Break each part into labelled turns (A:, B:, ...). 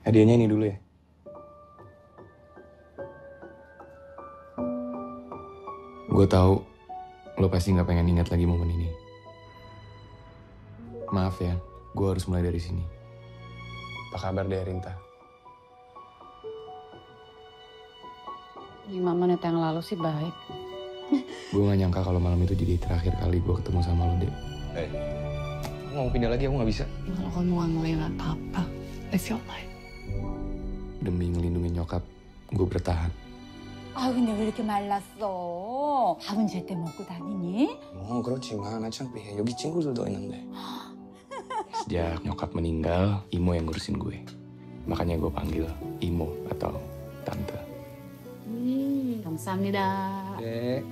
A: Hadiahnya ini dulu ya. Gue tahu lo pasti nggak pengen ingat lagi momen ini. Maaf ya, gue harus mulai dari sini. Apa kabar deh, Rinta?
B: 5 menit yang lalu sih baik.
A: Gue gak nyangka kalau malam itu jadi terakhir kali gue ketemu sama lo, Dek.
C: Aku mau pindah lagi, aku gak bisa.
B: Kalau kamu gak ngelain apa-apa, it's your life.
A: Demi ngelindungin nyokap, gue bertahan.
D: 아, 근데 왜 이렇게 말랐어? 밥은 제때 먹고 다니니?
C: 그렇지만 어차피 여기 친구들도 있는데.
A: Sejak nyokap meninggal, Imo yang ngurusin gue. Makanya gue panggil Imo atau Tante.
B: 감사합니다.
C: Dek,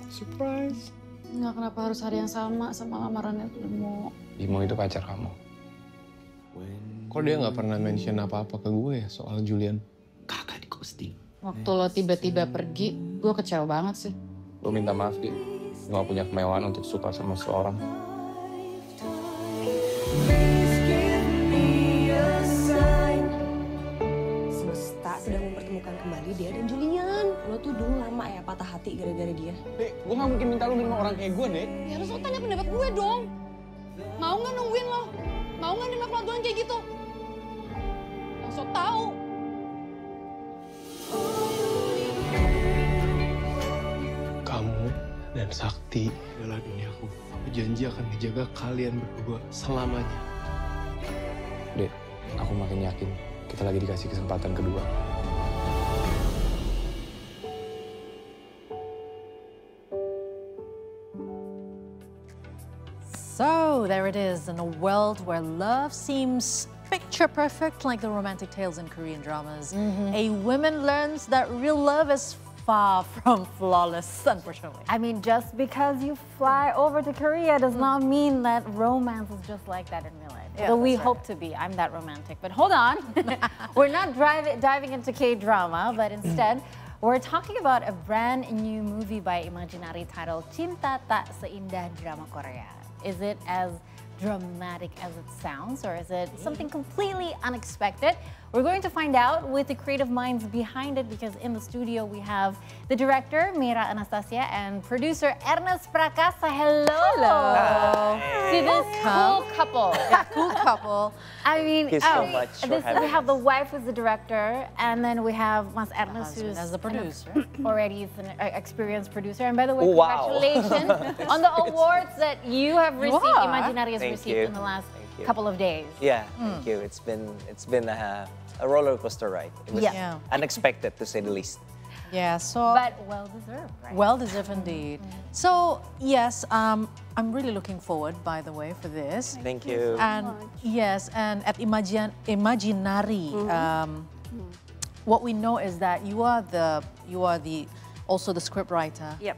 C: surprise.
B: Nggak, kenapa harus hari yang sama lamarannya ketemu?
A: Imo itu pacar kamu.
C: Kok dia gak pernah mention apa-apa ke gue ya soal Julian?
A: Kakak di ghosting.
B: Waktu lo tiba-tiba pergi, gue kecewa banget sih.
A: Lo minta maaf, Di. Gue gak punya kemewahan untuk suka sama seseorang.
E: Semesta sedang mempertemukan kembali dia dan Julian. Lo tuh dulu lama ya patah hati gara-gara dia.
C: Dek, gue gak mungkin minta lu nerima orang kayak gue, Dek.
B: Ya harus lo tanya pendapat gue dong. Mau nggak nungguin lo? Mau nggak nerima perlakuan kayak gitu? Yang so tau.
C: Kamu dan Sakti adalah duniaku. Aku janji akan menjaga kalian berdua selamanya.
A: Dek, aku makin yakin kita lagi dikasih kesempatan kedua.
F: So there it is, in a world where love seems picture perfect like the romantic tales in Korean dramas. A woman learns that real love is far from flawless, unfortunately.
G: I mean, just because you fly over to Korea does not mean that romance is just like that in real life.
F: Yeah,
G: Though we
F: that's
G: hope to be. I'm that romantic. But hold on. We're not diving into K-drama, but instead, we're talking about a brand new movie by Imajinari titled Cinta, Seindah drama Korea. Is it as dramatic as it sounds, or is it something completely unexpected? We're going to find out with the creative minds behind it, because in the studio we have the director, Meira Anastasia, and producer, Ernest Prakasa. Hello!
F: Hello!
G: See this cool couple.
F: Cool couple.
G: I mean,
H: Thank you so much for having
G: we have the
H: us.
G: wife who's the director, and then we have Mas Ernest, who's
F: as the producer.
G: already is an experienced producer. And by the way,
H: Oh, wow.
G: congratulations on the awards that you have received,
F: are.
G: Imajinari has
H: Thank
G: received
H: you.
G: in the last
H: you.
G: couple of days.
H: Yeah, thank you. It's been a roller coaster ride. It was
G: Yeah.
H: unexpected, to say the least.
F: Yeah, so
G: But well deserved, right?
F: well deserved indeed. So yes, I'm really looking forward, by the way, for this.
H: Thank you.
F: And yes, and at Imajinari, what we know is that you are also the script writer.
E: Yep.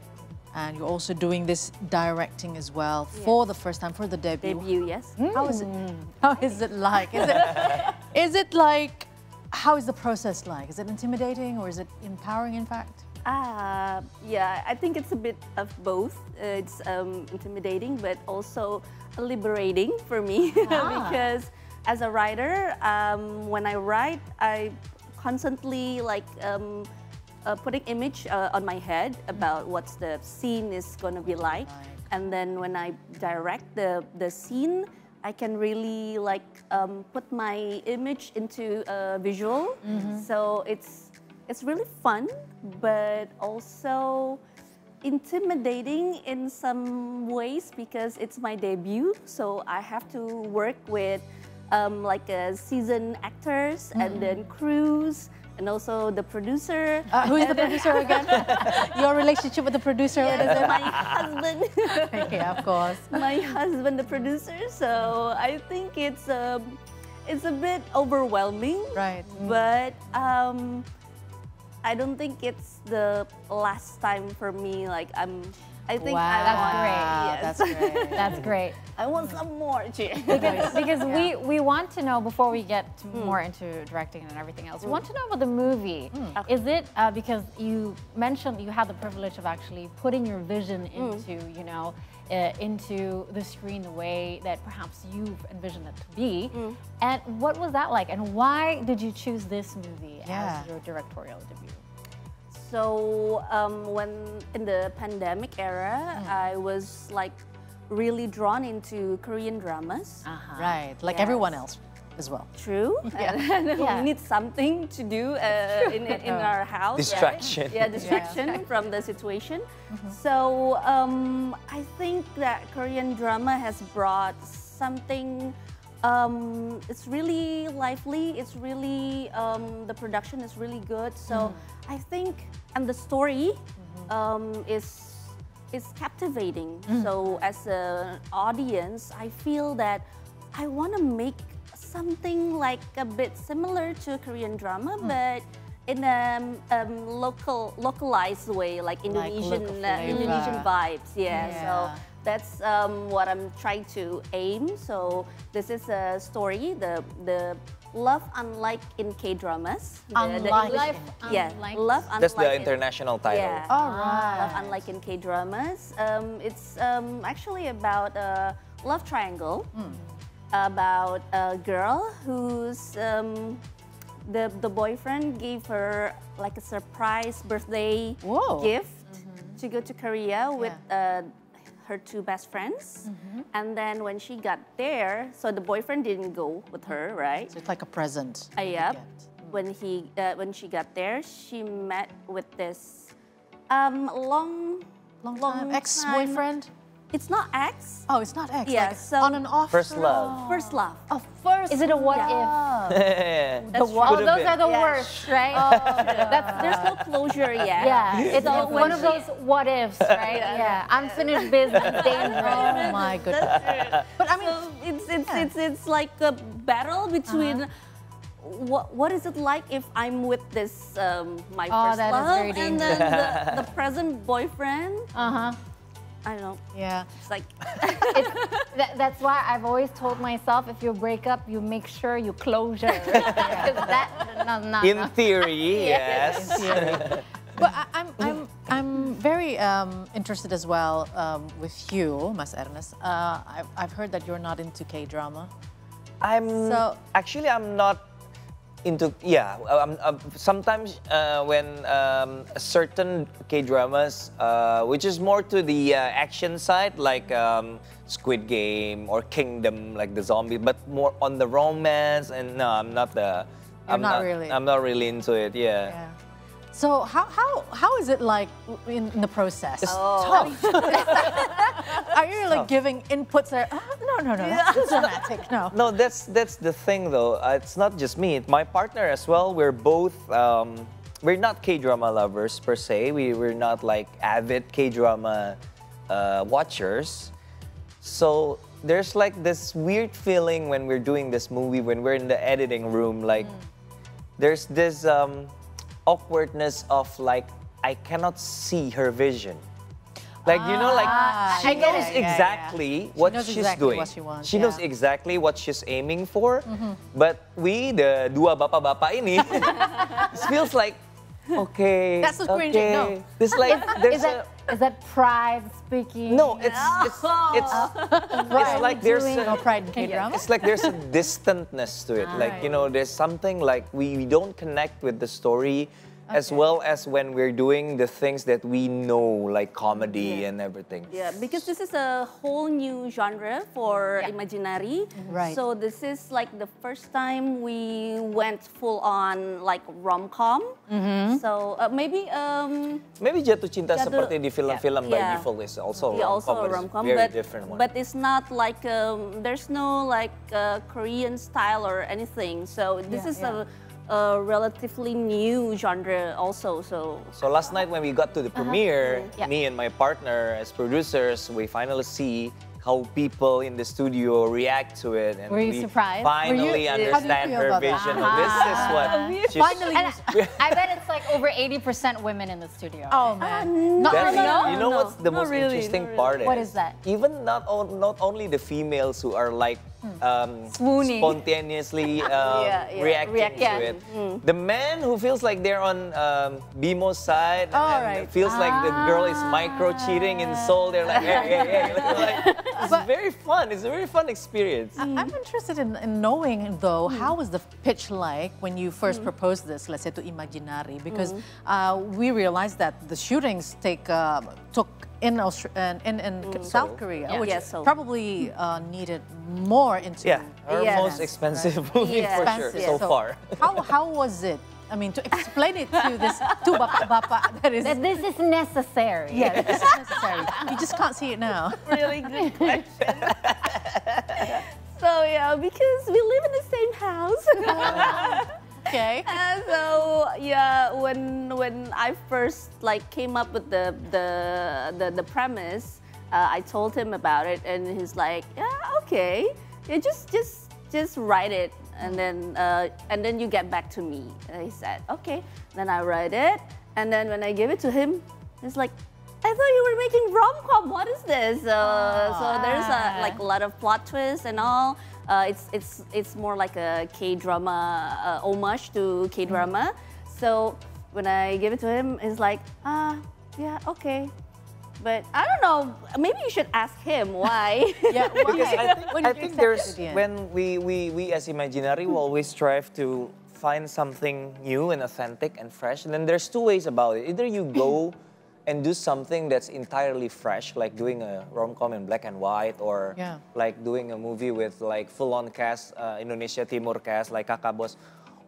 F: And you're also doing this directing as well for the first time, for the debut.
E: Debut, yes.
F: How is it? How is it like? Is it like? How is the process like? Is it intimidating or is it empowering? In fact.
E: Yeah, I think it's a bit of both. It's intimidating, but also liberating for me because as a writer, when I write, I constantly putting image on my head about what's the scene is going to be like, and then when I direct the scene, I can really put my image into a visual. So it's really fun, but also intimidating in some ways because it's my debut. So I have to work with seasoned actors and then crews. And also the producer.
F: Who is the producer again? Your relationship with the producer, what is it?
E: My husband.
F: Yeah, of course.
E: My husband, the producer. So I think it's a bit overwhelming.
F: Right.
E: But I don't think it's the last time for me. I think
F: Wow,
G: That's
F: that's great.
G: That's great.
E: I want some more.
G: Because we want to know, before we get more into directing and everything else, we want to know about the movie. Is it, because you mentioned you had the privilege of actually putting your vision into, into the screen the way that perhaps you've envisioned it to be. And what was that like? And why did you choose this movie as your directorial debut?
E: So when in the pandemic era, I was like really drawn into Korean dramas.
F: Right, like everyone else as well.
E: True. And we need something to do in our house.
H: Distraction.
E: Right? Yeah, distraction from the situation. So I think that Korean drama has brought something. It's really lively. It's really the production is really good. So I think, and the story is captivating. So as an audience, I feel that I want to make something like a bit similar to Korean drama, but in a localized way, like Indonesian Indonesian vibes. So that's what I'm trying to aim. So this is a story, the love unlike in K-dramas.
G: Love
E: Love unlike.
H: That's the international title.
E: Yeah. Love unlike in K-dramas. It's actually about a love triangle. About a girl who's the boyfriend gave her like a surprise birthday gift to go to Korea with her two best friends. And then when she got there, so the boyfriend didn't go with her, right?
F: So it's like a present.
E: Yep. When she got there, she met with this long
F: time ex-boyfriend.
E: It's not ex.
F: Oh, it's not ex.
E: Yeah,
F: like
E: so
F: on and off.
H: First love.
E: First love.
G: Is it a what if? Those are the worst, right?
E: There's no closure yet.
G: Yeah, it's one of those what ifs, right? Yeah, unfinished business, dangerous.
F: Oh my goodness.
E: But I mean, it's like a battle between what is it like if I'm with this my first
G: that is
E: love
G: very
E: and then the present boyfriend. I don't know.
F: Yeah.
E: It's like
G: that's why I've always told myself, if you break up, you make sure you closure.
H: In theory, yes.
F: But I'm very interested as well with you, Mas Ernest. I've heard that you're not into K-drama.
H: I'm not into sometimes when certain K-dramas which is more to the action side, like Squid Game or Kingdom, like the zombie, but more on the romance, and no, I'm not really into it. Yeah.
F: So how is it like in the process?
H: It's tough.
F: Are you like giving inputs there? Oh, no, that's too dramatic. No.
H: No, that's the thing though. It's not just me. My partner as well. We're both. We're not K-drama lovers per se. We're not like avid K-drama watchers. So there's like this weird feeling when we're doing this movie, when we're in the editing room. Like there's this awkwardness of like I cannot see her vision. Like, you know, like she knows exactly what she's doing.
F: What she wants,
H: she knows exactly what she's aiming for. But we, the dua bapa-bapa ini, it feels like, okay,
F: that's the cringing. No.
H: It's like there's
G: is that pride speaking?
H: No, it's like there's
F: no pride in K-drama.
H: It's like there's a distantness to it. Like, you know, there's something like we don't connect with the story. As well as when we're doing the things that we know, like comedy and everything.
E: Yeah, because this is a whole new genre for Imajinari.
F: Right.
E: So this is like the first time we went full on like rom-com. So maybe
H: Jatuh Cinta seperti di film-film by default is also
E: a rom-com,
H: very
E: but
H: different one.
E: But it's not like there's no like Korean style or anything. So this is a relatively new genre also.
H: So last night when we got to the premiere, me and my partner as producers, we finally see how people in the studio react to it, and
G: Were you
H: we
G: surprised?
H: finally understand her vision. This is what she's
F: Finally,
G: I bet it's like over 80% women in the studio.
F: oh man, not really.
H: You know what's the most interesting part is?
G: What is that?
H: Even not only the females who are like
G: Swooning.
H: spontaneously reacting
E: reacting.
H: to it. The man who feels like they're on Bimo's side and feels like the girl is micro cheating in soul. They're like, hey. Like, it's very fun. It's a very fun experience.
F: I'm interested in knowing, though, how was the pitch like when you first proposed this, let's say, to Imajinari? Because we realized that the shootings took in South Korea, which probably needed more into
H: our most expensive movie for sure so far.
F: How was it? I mean, to explain it to this two bapa that is.
G: That this is necessary.
F: Yeah, this is necessary. You just can't see it now.
E: Really good question. So yeah, because we live in the same house.
F: Okay.
E: So yeah, when I first like came up with the premise, I told him about it, and he's like, yeah, okay, yeah, just write it, and then you get back to me. And he said, okay. Then I write it, and then when I give it to him, he's like, I thought you were making rom-com. What is this? So there's like a lot of plot twists and all. It's more like a K-drama homage to K-drama. So when I give it to him, he's like, yeah, okay. But I don't know. Maybe you should ask him why.
F: Yeah,
H: Because I think there's when we as Imajinari will always strive to find something new and authentic and fresh. And then there's two ways about it. Either you go and do something that's entirely fresh, like doing a rom-com in black and white, or like doing a movie with like full-on cast, Indonesia Timur cast, like Kakak Bos.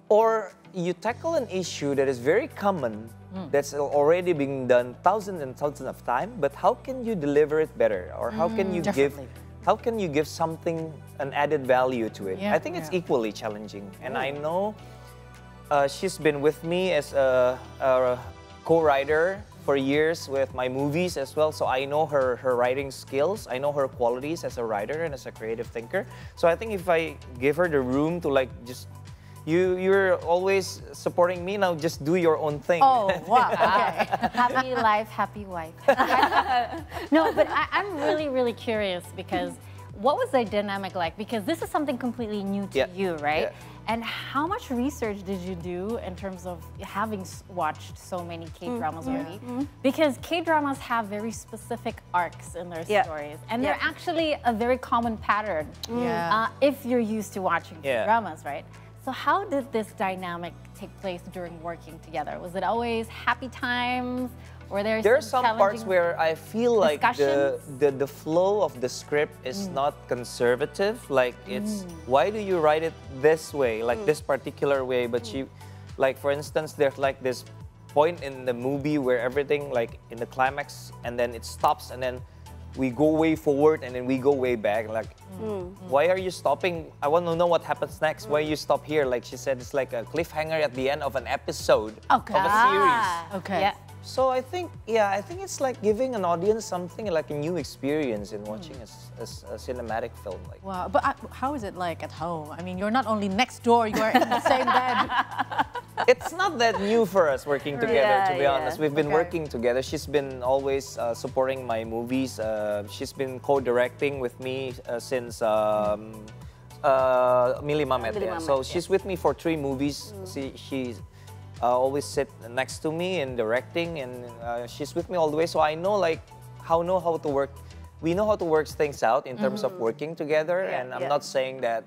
H: Or you tackle an issue that is very common, that's already being done thousands and thousands of times, but how can you deliver it better? Or how can you give something, an added value to it? I think it's equally challenging. And I know she's been with me as a co-writer for years with my movies as well, so I know her writing skills, I know her qualities as a writer and as a creative thinker. So I think if I give her the room to like just, you're always supporting me, now just do your own thing.
F: Oh, wow, okay.
G: Happy life, happy wife. No, but I'm really, really curious because what was the dynamic like? Because this is something completely new to you, right? And how much research did you do in terms of having watched so many K-dramas already? Because K-dramas have very specific arcs in their stories. And they're actually a very common pattern if you're used to watching K-dramas, right? So how did this dynamic take place during working together? Was it always happy times? Or there are some parts where I feel like
H: the flow of the script is not conservative. Like it's, why do you write it this way, like this particular way? But you, like for instance, there's like this point in the movie where everything like in the climax and then it stops and then we go way forward and then we go way back. Like, why are you stopping? I want to know what happens next. Why you stop here? Like she said, it's like a cliffhanger at the end of an episode of a series.
F: Okay. Yeah.
H: So I think, I think it's like giving an audience something like a new experience in watching a cinematic film. Like.
F: Wow, but how is it like at home? I mean, you're not only next door, you are in the same bed.
H: It's not that new for us working together, to be honest. We've been working together. She's been always supporting my movies. She's been co-directing with me since Mili Mamet. So she's with me for 3 movies. She's always sit next to me in directing, and she's with me all the way. So I know like how to work. We know how to work things out in terms of working together. And I'm not saying that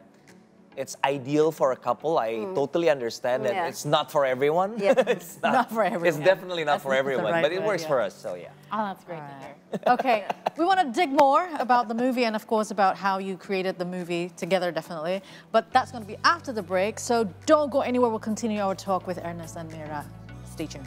H: it's ideal for a couple. I totally understand that it's not for everyone. It's
F: not for everyone.
H: It's definitely not for everyone, but it works for us. So yeah.
G: Oh, that's great to hear.
F: Okay, we want to dig more about the movie and of course about how you created the movie together, definitely. But that's going to be after the break, so don't go anywhere. We'll continue our talk with Ernest and Meira. Stay tuned.